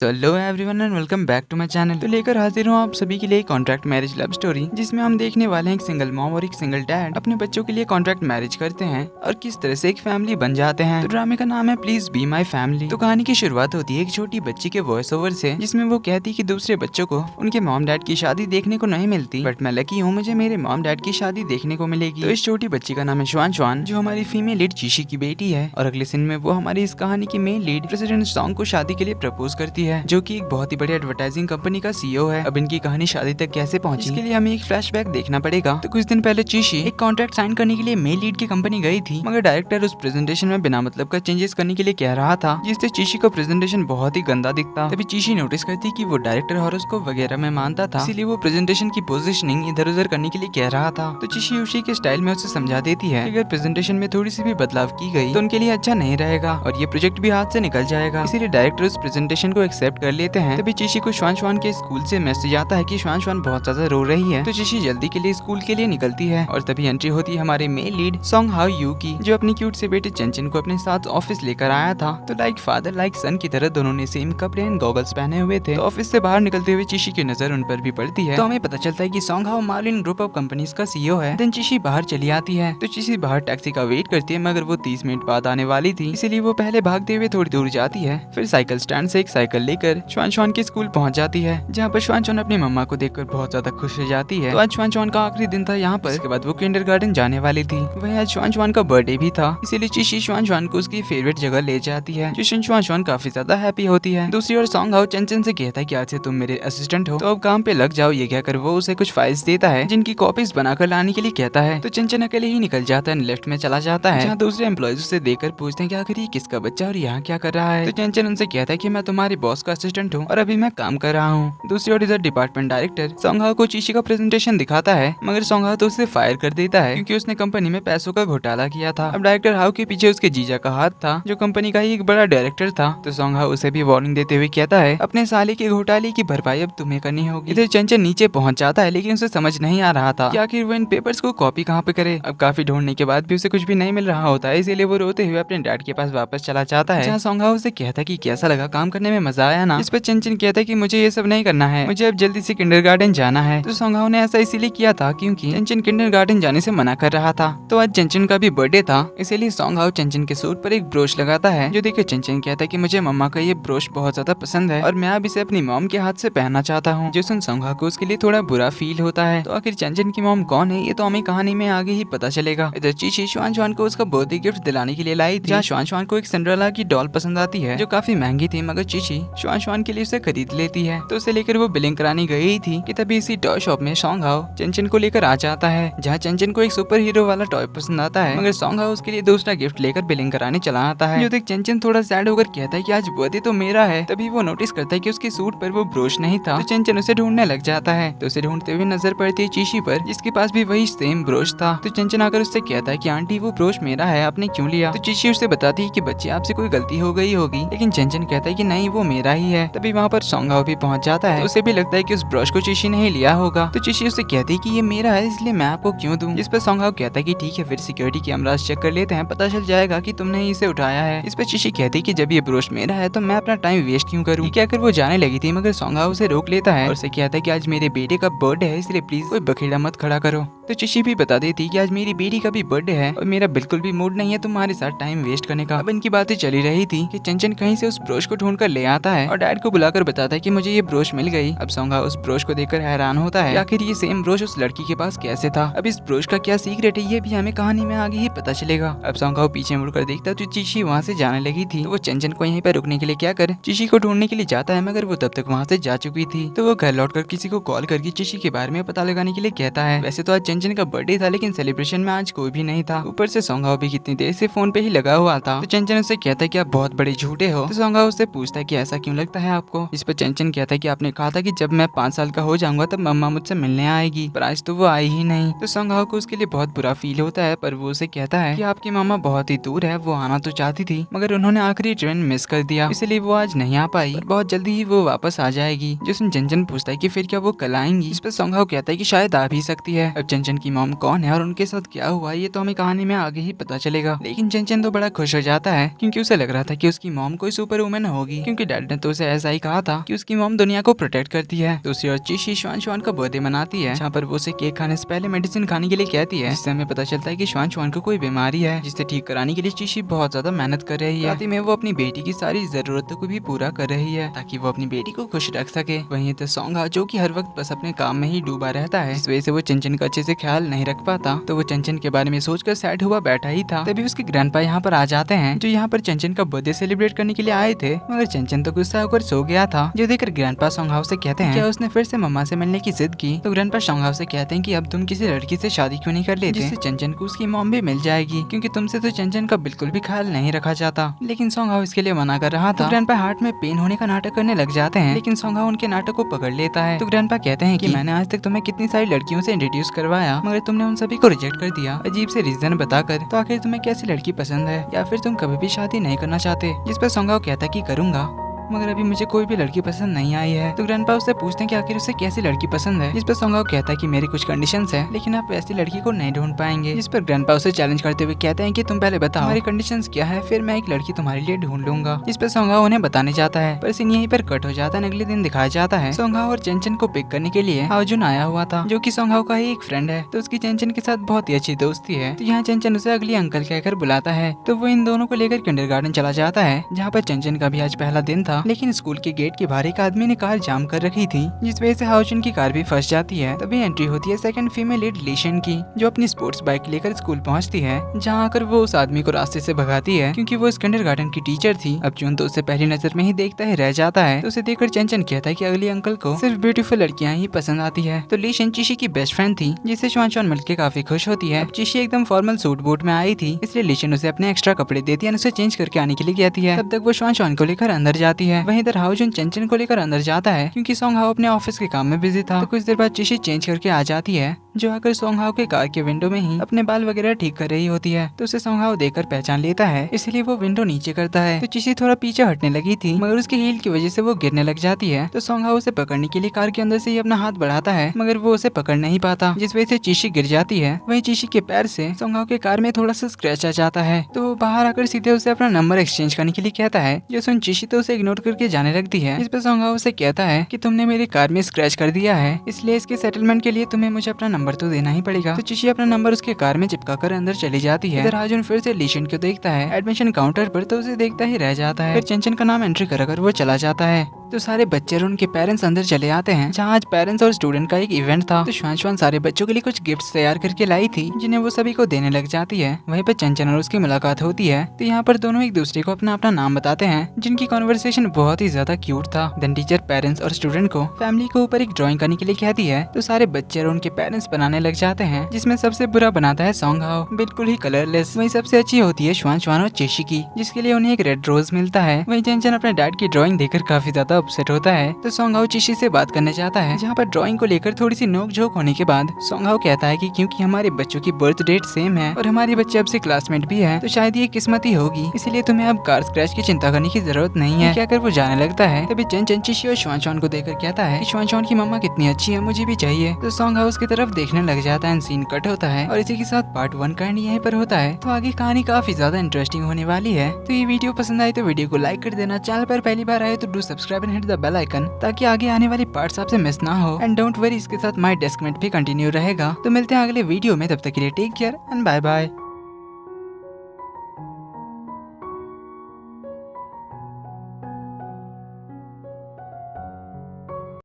तो hello everyone and welcome back to my channel. तो लेकर हाजिर हूँ आप सभी के लिए कॉन्ट्रैक्ट मैरिज लव स्टोरी, जिसमें हम देखने वाले हैं एक सिंगल मॉम और एक सिंगल डैड अपने बच्चों के लिए कॉन्ट्रैक्ट मैरिज करते हैं और किस तरह से एक फैमिली बन जाते हैं। तो ड्रामे का नाम है प्लीज बी माई फैमिली। तो कहानी की शुरुआत होती है एक छोटी बच्ची के वॉइस ओवर से, जिसमें वो कहती कि दूसरे बच्चों को उनके मॉम डैड की शादी देखने को नहीं मिलती, बट मैं लकी हूँ, मुझे मेरे मॉम डैड की शादी देखने को मिलेगी। तो इस छोटी बच्ची का नाम है श्वान श्वान, जो हमारी फीमेल लीड चीशी की बेटी है। और अगले सीन में वो हमारी इस कहानी की मेन लीड प्रेसिडेंट सॉन्ग को शादी के लिए प्रपोज करती है, जो की एक बहुत ही बड़ी एडवर्टाइजिंग कंपनी का सीईओ है। अब इनकी कहानी शादी तक कैसे पहुंची, इसके लिए हमें एक फ्लैशबैक देखना पड़ेगा। तो कुछ दिन पहले चीशी एक कॉन्ट्रैक्ट साइन करने के लिए मेल लीड की कंपनी गई थी, मगर डायरेक्टर उस प्रेजेंटेशन में बिना मतलब का चेंजेस करने के लिए कह रहा था, जिससे चीशी को प्रेजेंटेशन बहुत ही गंदा दिखता। तभी चीशी नोटिस करती कि वो डायरेक्टर हॉरोस्कोप वगैरह में मानता था, इसीलिए वो प्रेजेंटेशन की पोजीशनिंग इधर उधर करने के लिए कह रहा था। तो चीशी उसी के स्टाइल में उसे समझा देती है कि अगर प्रेजेंटेशन में थोड़ी सी भी बदलाव की गई तो उनके लिए अच्छा नहीं रहेगा और ये प्रोजेक्ट भी हाथ से निकल जाएगा। इसीलिए डायरेक्टर उस प्रेजेंटेशन को एक्सेप्ट कर लेते हैं। तभी चीशी को श्वान श्वान के स्कूल से मैसेज आता है कि श्वान श्वान बहुत ज्यादा रो रही है। तो चीशी जल्दी के लिए स्कूल के लिए निकलती है और तभी एंट्री होती है हमारे male lead song how you की, जो अपनी क्यूट से बेटे चंचन को अपने साथ ऑफिस लेकर आया था। तो लाइक फादर लाइक सन की तरह दोनों ने सेम कपड़े एंड गॉगल्स पहने हुए थे। तो ऑफिस से बाहर निकलते हुए चीशी की नजर उन पर भी पड़ती है, तो हमें पता चलता है कि Song Hao Marlin group of companies का सीईओ है। देन चीशी बाहर चली आती है। तो चीशी बाहर टैक्सी का वेट करती है, मगर वो 30 मिनट बाद आने वाली थी, इसीलिए वो पहले भागते हुए थोड़ी दूर जाती है। फिर साइकिल स्टैंड से एक साइकिल लेकर श्वान श्वान के स्कूल पहुंच जाती है, जहाँ पर श्वान श्वान अपनी मम्मा को देखकर बहुत ज्यादा खुश हो जाती है। तो आज श्वान श्वान का आखिरी दिन था यहाँ पर, इसके बाद वो किंडरगार्टन जाने वाली थी। वहीं आज श्वान श्वान का बर्थडे भी था, इसीलिए चीशी श्वान श्वान को उसकी फेवरेट जगह ले जाती है, जिससे श्वान श्वान काफी ज्यादा हैप्पी होती है। दूसरी ओर सॉन्ग हाउ चंचन से कहता है कि आज से तुम मेरे असिस्टेंट हो, तो अब काम पे लग जाओ। ये कहकर वो उसे कुछ फाइल्स देता है, जिनकी कॉपीज बनाकर लाने के लिए कहता है। तो चंचन अकेले ही निकल जाता है, लेफ्ट में चला जाता है, जहाँ दूसरे एम्प्लॉयज उसे देखकर पूछते हैं कि आखिर ये किसका बच्चा और यहाँ क्या कर रहा है। तो चंचन उनसे कहता है कि मैं तुम्हारे बॉस का असिस्टेंट हूँ और अभी मैं काम कर रहा हूँ। दूसरी ओर इधर डिपार्टमेंट डायरेक्टर सॉन्ग हाउ को चीशी का प्रेजेंटेशन दिखाता है, मगर सॉन्ग हाउ तो उसे फायर कर देता है, क्योंकि उसने कंपनी में पैसों का घोटाला किया था। अब डायरेक्टर हाउ के पीछे उसके जीजा का हाथ था, जो कंपनी का ही एक बड़ा डायरेक्टर था। तो सॉन्ग हाउ उसे भी वार्निंग देते हुए कहता है अपने साले के घोटाले की भरपाई अब तुम्हें करनी होगी। इधर चंचन नीचे पहुंच जाता है, लेकिन उसे समझ नहीं आ रहा था कि आखिर वो इन पेपर्स को कॉपी कहाँ पे करे। अब काफी ढूंढने के बाद भी उसे कुछ भी नहीं मिल रहा होता है, इसीलिए वो रोते हुए अपने डैड के पास वापस चला जाता है, जहाँ सॉन्ग हाउ उसे कहता है कि कैसा लगा काम करने में, मजा आया ना। इस पर चंचन कहता है कि मुझे ये सब नहीं करना है, मुझे अब जल्दी से किंडरगार्टन जाना है। तो सॉन्ग हाउ ने ऐसा इसीलिए किया था क्योंकि चंचन किंडरगार्टन जाने से मना कर रहा था। तो आज चंचन का भी बर्थडे था, इसीलिए सॉन्ग हाउ चंचन के सूट पर एक ब्रोच लगाता है, जो देखे चंचन कहता है कि मुझे मम्मा का ये ब्रोच बहुत ज्यादा पसंद है और मैं अब इसे अपनी मॉम के हाथ से पहनना चाहता हूँ। जो सुन सॉन्ग हाउ को उसके लिए थोड़ा बुरा फील होता है। तो आखिर चंचन की मॉम कौन है, ये तो हमें कहानी में आगे ही पता चलेगा। इधर चीशी श्वान श्वान को उसका बर्थडे गिफ्ट दिलाने के लिए लाई थी, जहाँ श्वान श्वान को एक सिंड्रेला की डॉल पसंद आती है, जो काफी महंगी थी, मगर चीशी श्वान श्वान के लिए उसे खरीद लेती है। तो उसे लेकर वो बिलिंग कराने गई थी कि तभी इसी टॉय शॉप में सॉन्ग हाउ चंचन को लेकर आ जाता है, जहाँ चंचन को एक सुपर हीरो वाला टॉय पसंद आता है, मगर सॉन्ग हाउ उसके लिए दूसरा गिफ्ट लेकर बिलिंग कराने चला आता है। जो देख चंचन थोड़ा सैड होकर कहता है कि आज बर्थडे तो मेरा है। तभी वो नोटिस करता है कि उसके सूट पर वो ब्रोच नहीं था। तो चंचन उसे ढूंढने लग जाता है, तो उसे ढूंढते हुए नजर पड़ती है चीशी पर, जिसके पास भी वही सेम ब्रोच था। तो चंचन आकर उससे कहता है कि आंटी वो ब्रोच मेरा है, आपने क्यों लिया। तो चीशी उसे बताती है कि बच्चे आपसे कोई गलती हो गई होगी, लेकिन चंचन कहता है कि नहीं वो मेरा ही है। तभी वहाँ पर सॉन्ग हाउ भी पहुंच जाता है, तो उसे भी लगता है कि उस ब्रश को चीशी ने ही लिया होगा। तो चीशी उससे कहती है कि ये मेरा है, इसलिए मैं आपको क्यों दूं। इस पर सॉन्ग हाउ कहता है कि ठीक है, फिर सिक्योरिटी कैमरास चेक कर लेते हैं, पता चल जाएगा कि तुमने इसे उठाया है। इस पर चीशी कहती है कि जब ये ब्रश मेरा है तो मैं अपना टाइम वेस्ट क्यों करूं। क्या कर वो जाने लगी थी, मगर सॉन्ग हाउ उसे रोक लेता है और उसे कहता है कि आज मेरे बेटे का बर्थडे है, इसलिए प्लीज कोई बखेड़ा मत खड़ा करो। तो चीशी भी बता देती कि आज मेरी बेटी का भी बर्थडे है और मेरा बिल्कुल भी मूड नहीं है तुम्हारे साथ टाइम वेस्ट करने का। अब इनकी बातें चली रही थी कि चंचन कहीं से उस ब्रोच को ढूंढ कर ले आता है और डैड को बुलाकर बताता है कि मुझे ये ब्रोच मिल गई। अब सॉन्ग हाउ उस ब्रोच को देखकर हैरान होता है, आखिर ये सेम ब्रोच उस लड़की के पास कैसे था। अब इस ब्रोच का क्या सीक्रेट है, ये भी हमें कहानी में आगे ही पता चलेगा। अब सॉन्ग हाउ पीछे मुड़कर देखता है तो चीशी वहाँ से जाने लगी थी। तो वो चंचन को यहीं पर रुकने के लिए क्या कर चीशी को ढूंढने के लिए जाता है, मगर वो तब तक वहाँ से जा चुकी थी। तो वो घर लौटकर किसी को कॉल करके चीशी के बारे में पता लगाने के लिए कहता है। वैसे तो आज चंचन का बर्थडे था, लेकिन सेलिब्रेशन में आज कोई भी नहीं था। ऊपर से सॉन्ग हाउ भी कितनी देर से फोन पे ही लगा हुआ था। तो चंचन उससे कहता है कि आप बहुत बड़े झूठे हो। तो सॉन्ग हाउ उससे पूछता है कि ऐसा क्यों लगता है आपको। इस पर चंचन कहता है कि आपने कहा था कि जब मैं 5 साल का हो जाऊंगा तब मम्मा मुझसे मिलने आएगी, पर आज तो वो आई ही नहीं। तो सॉन्ग हाउ को उसके लिए बहुत बुरा फील होता है, पर वो उसे कहता है कि आपकी मामा बहुत ही दूर है, वो आना तो चाहती थी, मगर उन्होंने आखिरी ट्रेन मिस कर दिया, इसलिए वो आज नहीं आ पाई, बहुत जल्दी ही वो वापस आ जाएगी। जिसमें चंचन पूछता है कि फिर क्या वो कल आएंगी। इस पर सॉन्ग हाउ कहता है कि शायद आ भी सकती है। अब चंचन की मॉम कौन है और उनके साथ क्या हुआ, ये तो हमें कहानी में आगे ही पता चलेगा। लेकिन चंचन तो बड़ा खुश हो जाता है, क्योंकि उसे लग रहा था कि उसकी मॉम कोई सुपर वुमन होगी, क्योंकि डैड ने तो उसे ऐसा ही कहा था कि उसकी मॉम दुनिया को प्रोटेक्ट करती है। दूसरी ओर चीशी श्वान का बर्थडे मनाती है, जहाँ पर वो उसे केक खाने से पहले मेडिसिन खाने के लिए कहती है, जिससे हमें पता चलता है कि श्वान को कोई बीमारी है, जिसे ठीक कराने के लिए चीशी बहुत ज्यादा मेहनत कर रही है। साथ ही में वो अपनी बेटी की सारी जरूरतों को भी पूरा कर रही है ताकि वो अपनी बेटी को खुश रख सके। वहीं तो सोंगा जो कि हर वक्त बस अपने काम में ही डूबा रहता है, इस वजह से वो चंचन का अच्छे से ख्याल नहीं रख पाता। तो वो चंचन के बारे में सोचकर सैड हुआ बैठा ही था। तभी उसके ग्रैंडपा यहाँ पर आ जाते हैं, जो यहाँ पर चंचन का बर्थडे सेलिब्रेट करने के लिए आए थे, मगर चंचन तो गुस्सा होकर सो गया था। जो देखकर ग्रैंडपा सोंगहाओ से कहते हैं क्या उसने फिर से मम्मा से मिलने की जिद की। तो ग्रैंडपा सोंगहाओ से कहते हैं कि अब तुम किसी लड़की से शादी क्यों नहीं कर लेते, जिससे चंचन को उसकी मॉम भी मिल जाएगी, क्योंकि तुमसे तो चंचन का बिल्कुल भी ख्याल नहीं रखा जाता। लेकिन सोंगहाओ इसके लिए मना कर रहा था। तो ग्रैंडपा हार्ट में पेन होने का नाटक करने लग जाते हैं, लेकिन सोंगहाओ उनके नाटक को पकड़ लेता है। तो ग्रैंडपा कहते हैं कि मैंने आज तक तुम्हें कितनी सारी लड़कियों से इंट्रोड्यूस करवाया, मगर तुमने उन सभी को रिजेक्ट कर दिया अजीब से रीजन बताकर। तो आखिर तुम्हें कैसी लड़की पसंद है, या फिर तुम कभी भी शादी नहीं करना चाहते। जिस पर सोंगहाओ कहता है कि करूंगा, मगर अभी मुझे कोई भी लड़की पसंद नहीं आई है। तो ग्रैंडपा उससे पूछते हैं कि आखिर उसे कैसी लड़की पसंद है, जिस पर सोंगहाओ कहता है कि मेरी कुछ कंडीशंस है, लेकिन आप ऐसी लड़की को नहीं ढूंढ पाएंगे। जिस पर ग्रैंडपा उसे चैलेंज करते हुए कहते हैं कि तुम पहले बताओ हमारी कंडीशंस क्या है, फिर मैं एक लड़की तुम्हारे लिए ढूंढ लूंगा। जिस पर सोंगहाओ उन्हें बताने जाता है, पर सीन यहीं पर कट हो जाता है। अगले दिन दिखाया जाता है सोंगहाओ और चंचन को पिक करने के लिए हाओजुन आया हुआ था, जो कि सोंगहाओ का ही एक फ्रेंड है। तो उसकी चंचन के साथ बहुत ही अच्छी दोस्ती है। तो यहाँ चंचन उसे अगली अंकल कहकर बुलाता है। तो वो इन दोनों को लेकर किंडरगार्टन चला जाता है, जहाँ पर चंचन का भी आज पहला दिन था। लेकिन स्कूल के गेट के बाहर एक आदमी ने कार जाम कर रखी थी, जिस वजह से हाओजुन की कार भी फंस जाती है। तभी एंट्री होती है सेकंड फीमेल लीड लीशन की, जो अपनी स्पोर्ट्स बाइक लेकर स्कूल पहुंचती है, जहां आकर वो उस आदमी को रास्ते से भगाती है, क्योंकि वो इस किंडरगार्टन की टीचर थी। अब जून तो उसे पहली नजर में ही देखता है रह जाता है। तो उसे देखकर चंचन कहता है कि अगली अंकल को सिर्फ ब्यूटीफुल लड़कियां ही पसंद आती है। तो लीशन चीशी की बेस्ट फ्रेंड थी, जिससे श्वान मिलकर काफी खुश होती है। चीशी एकदम फॉर्मल सूट बूट में आई थी, इसलिए लीशन उसे अपने एक्स्ट्रा कपड़े देती है, उसे चेंज करके आने के लिए कहती है। तब तक वो श्वान को लेकर अंदर जाती है। वहीं इधर हाओजुन चंचन को लेकर अंदर जाता है, क्योंकि सोंगहाओ अपने ऑफिस के काम में बिजी था। तो कुछ देर बाद चीशी चेंज करके आ जाती है, जो आकर सोंगहाओ के कार के विंडो में ही अपने बाल वगैरह ठीक कर रही होती है। तो उसे सोंगहाओ देखकर पहचान लेता है, इसलिए वो विंडो नीचे करता है। तो चीशी थोड़ा पीछे हटने लगी थी, मगर उसके हील की वजह से वो गिरने लग जाती है। तो सोंगहाओ उसे पकड़ने के लिए कार के अंदर से ही अपना हाथ बढ़ाता है, मगर वो उसे पकड़ नहीं पाता, जिस वजह से चीशी गिर जाती है। वहीं चीशी के पैर से सोंगहाओ के कार में थोड़ा सा स्क्रैच आ जाता है। तो वो बाहर आकर सीधे उसे अपना नंबर एक्सचेंज करने के लिए कहता है, जो सुन चीशी तो उसे इग्नोर करके जाने लगती है। इस पर सोंगहाओ उसे कहता है कि तुमने मेरी कार में स्क्रैच कर दिया है, इसलिए इसके सेटलमेंट के लिए तुम्हें मुझे अपना नंबर तो देना ही पड़ेगा। तो चीशी अपना नंबर उसके कार में चिपका कर अंदर चली जाती है। इधर हाओजुन फिर से लीशन को देखता है एडमिशन काउंटर पर, तो उसे देखता ही रह जाता है। फिर चंचन का नाम एंट्री कर वो चला जाता है। तो सारे बच्चे और उनके पेरेंट्स अंदर चले आते हैं, जहाँ आज पेरेंट्स और स्टूडेंट का एक इवेंट था। तो श्वान सारे बच्चों के लिए कुछ गिफ्ट्स तैयार करके लाई थी, जिन्हें वो सभी को देने लग जाती है। वहीं पर चंचन और उसकी मुलाकात होती है। तो यहाँ पर दोनों एक दूसरे को अपना अपना नाम बताते हैं, जिनकी कॉन्वर्सेशन बहुत ही ज्यादा क्यूट था। देन टीचर पेरेंट्स और स्टूडेंट को फैमिली के ऊपर एक ड्राइंग करने के लिए कहती है। तो सारे बच्चे और उनके पेरेंट्स बनाने लग जाते हैं, जिसमें सबसे बुरा बनाता है सोंगहाओ, बिल्कुल ही कलरलेस। वहीं सबसे अच्छी होती है श्वान और चीशी की, जिसके लिए उन्हें एक रेड रोज मिलता है। वहीं चंचन अपने डैड की ड्राइंग देखकर काफी ज्यादा अपसेट होता है। तो सोंगहाओ चीशी से बात करने जाता है, जहाँ पर ड्राइंग को लेकर थोड़ी सी नोक-झोंक होने के बाद सोंगहाओ कहता है कि क्योंकि हमारे बच्चों की बर्थ डेट सेम है और हमारे बच्चे अब से क्लासमेट भी है, तो शायद ये किस्मत ही होगी, इसलिए तुम्हें अब कार स्क्रैच की चिंता करने की जरूरत नहीं है। क्या कर वो जाने लगता है। तभी चंचन चीशी और श्वान को देखकर कहता है कि श्वान की मम्मा कितनी अच्छी है, मुझे भी चाहिए। तो सोंगहाओ उसकी तरफ देखने लग जाता है। सीन कट होता है और इसी के साथ पार्ट 1 का एंड यहीं पर होता है। तो आगे कहानी काफी ज्यादा इंटरेस्टिंग होने वाली है। तो ये वीडियो पसंद आए तो वीडियो को लाइक कर देना, चैनल पर पहली बार आए तो do subscribe and hit the bell icon, ताकि आगे आने वाली पार्ट्स आपसे मिस ना हो। एंड डोंट वरी, इसके साथ माय डेस्कमेट भी कंटिन्यू रहेगा। तो मिलते हैं अगले वीडियो में, तब तक के लिए take care and bye bye.